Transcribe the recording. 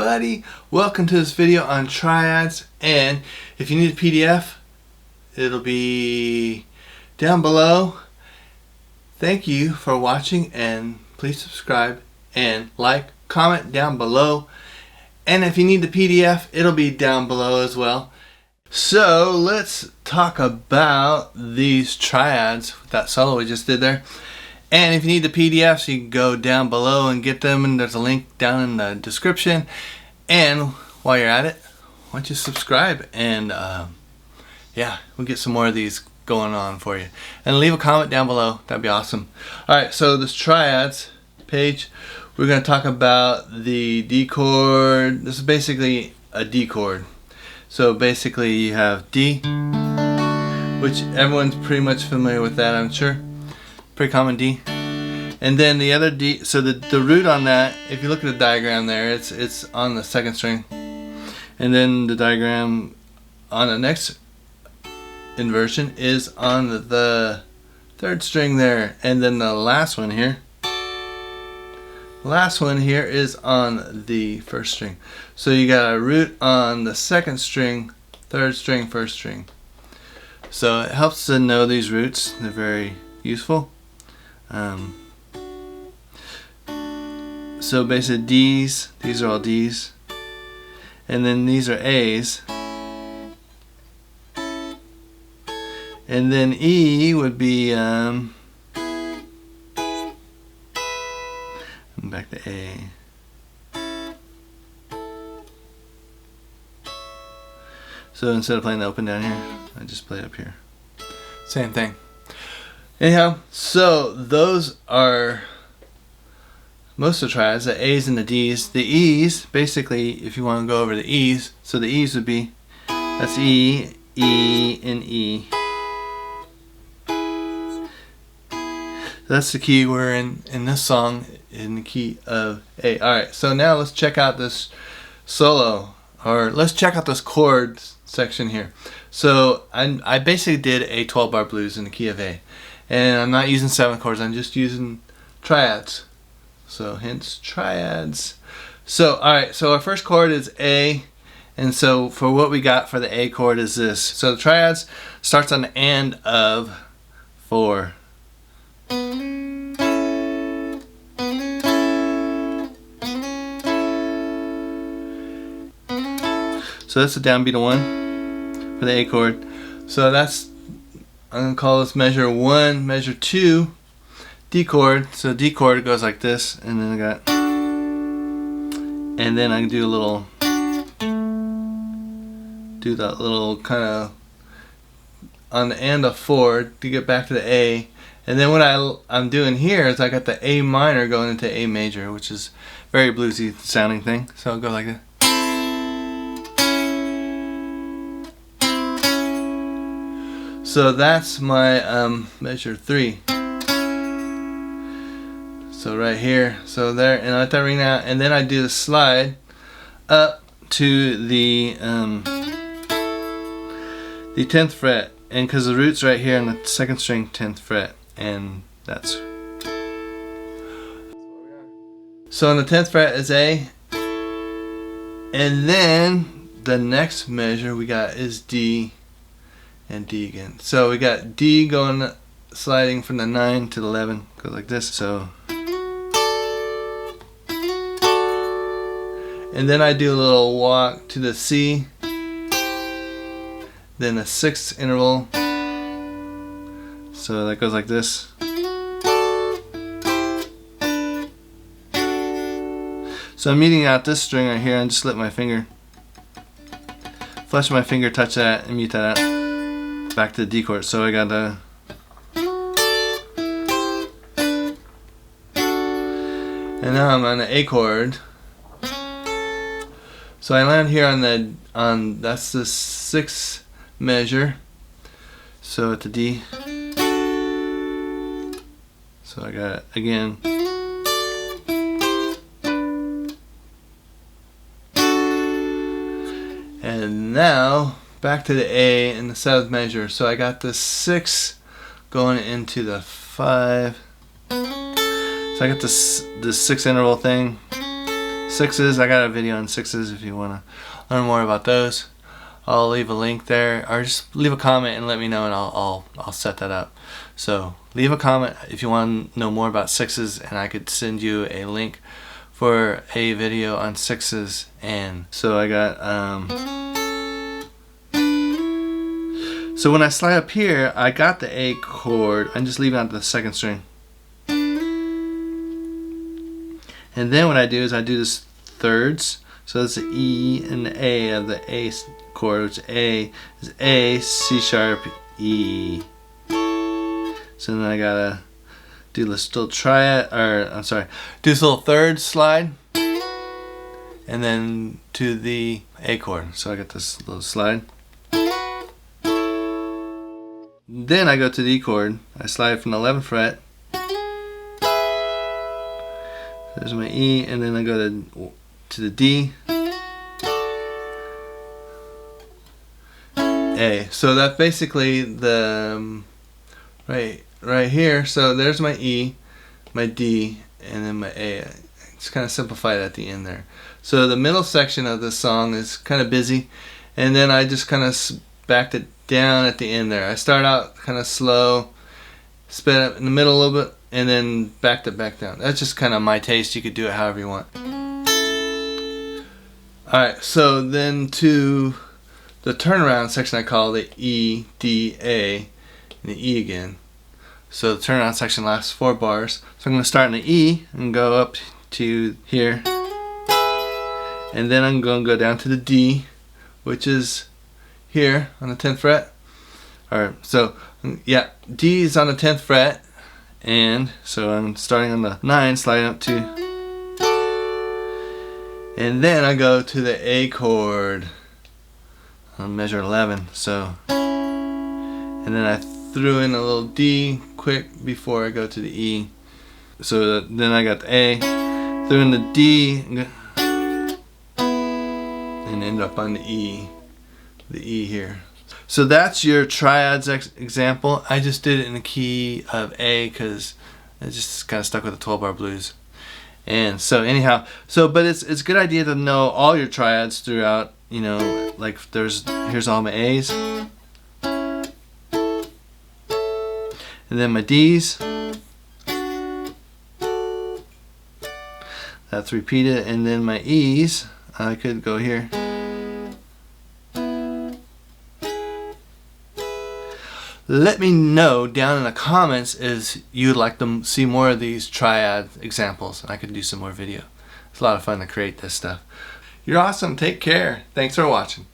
everybody, welcome to this video on triads, and if you need a PDF it'll be down below. Thank you for watching, and please subscribe and like, comment down below, and if you need the PDF it'll be down below as well. So let's talk about these triads with that solo we just did there. And if you need the PDFs, you can go down below and get them, and there's a link down in the description. And while you're at it, why don't you subscribe, and yeah, we'll get some more of these going on for you. And leave a comment down below, that'd be awesome. Alright, so this triads page, we're going to talk about the D chord. This is basically a D chord. So basically you have D, which everyone's pretty much familiar with that, I'm sure. Pretty common D. And then the other D, so the root on that, if you look at the diagram there, it's on the second string. And then the diagram on the next inversion is on the third string there. And then the last one here is on the first string. So you got a root on the second string, third string, first string. So it helps to know these roots. They're very useful. So basically D's, these are all D's, and then these are A's, and then E would be back to A. So instead of playing the open down here, I just play it up here. Same thing. Anyhow, so those are most of the triads, the A's and the D's. The E's, basically, if you want to go over the E's, so the E's would be, that's E, E, and E. That's the key we're in this song, in the key of A. Alright, so now let's check out this solo, or let's check out this chords section here. So I basically did a 12-bar blues in the key of A. And I'm not using 7 chords, I'm just using triads. So hence triads. So alright, so our first chord is A, and so for what we got for the A chord is this. So the triads starts on the and of 4. So that's the downbeat of 1 for the A chord. So that's, I'm going to call this measure 1, measure 2, D chord. So D chord goes like this, and then I got, and then I can do a little, do that little kind of on the and of 4 to get back to the A. And then what I'm doing here is I got the A minor going into A major, which is very bluesy sounding thing. So I'll go like that. So that's my measure 3. So right here, so there, and I let that ring out, and then I do the slide up to the 10th fret, and because the root's right here on the second string, 10th fret, and that's. So on the 10th fret is A, and then the next measure we got is D. And D again. So we got D going, sliding from the 9 to the 11, goes like this. So, and then I do a little walk to the C, then a 6th interval. So that goes like this. So I'm meeting out this string right here, and just let my finger, flush my finger, touch that, and mute that out. Back to the D chord. So I got the, and now I'm on the A chord. So I land here on that's the 6th measure. So at the D. So I got again. And now back to the A in the 7th measure. So I got the 6 going into the 5. So I got this 6 interval thing. Sixes, I got a video on sixes if you want to learn more about those. I'll leave a link there, or just leave a comment and let me know, and I'll set that up. So leave a comment if you want to know more about sixes, and I could send you a link for a video on sixes. And so I got so when I slide up here, I got the A chord. I'm just leaving out the second string, and then what I do is I do this thirds. So that's the E and the A of the A chord, which A is A, C sharp, E. So then I gotta do this little triad, or I'm sorry, do this little third slide, and then to the A chord. So I got this little slide. Then I go to the E chord. I slide from the 11th fret. There's my E, and then I go to the D, A. So that's basically the right here. So there's my E, my D, and then my A. It's kind of simplified at the end there. So the middle section of this song is kind of busy, and then I just kind of backed it down at the end there. I start out kind of slow, sped up in the middle a little bit, and then backed it back down. That's just kind of my taste. You could do it however you want. Alright, so then to the turnaround section, I call the E, D, A, and the E again. So the turnaround section lasts 4 bars. So I'm going to start in the E and go up to here. And then I'm going to go down to the D, which is here on the 10th fret. Alright, so yeah, D is on the 10th fret. And so I'm starting on the 9, sliding up to, and then I go to the A chord on measure 11. So, and then I threw in a little D quick before I go to the E. So then I got the A, threw in the D, and end up on the E here. So that's your triads example. I just did it in the key of A because it just kind of stuck with the 12-bar blues. And so anyhow, but it's a good idea to know all your triads throughout. You know, like here's all my A's, and then my D's. That's repeated, and then my E's. I could go here. Let me know down in the comments if you'd like to see more of these triad examples, and I could do some more video. It's a lot of fun to create this stuff. You're awesome. Take care. Thanks for watching.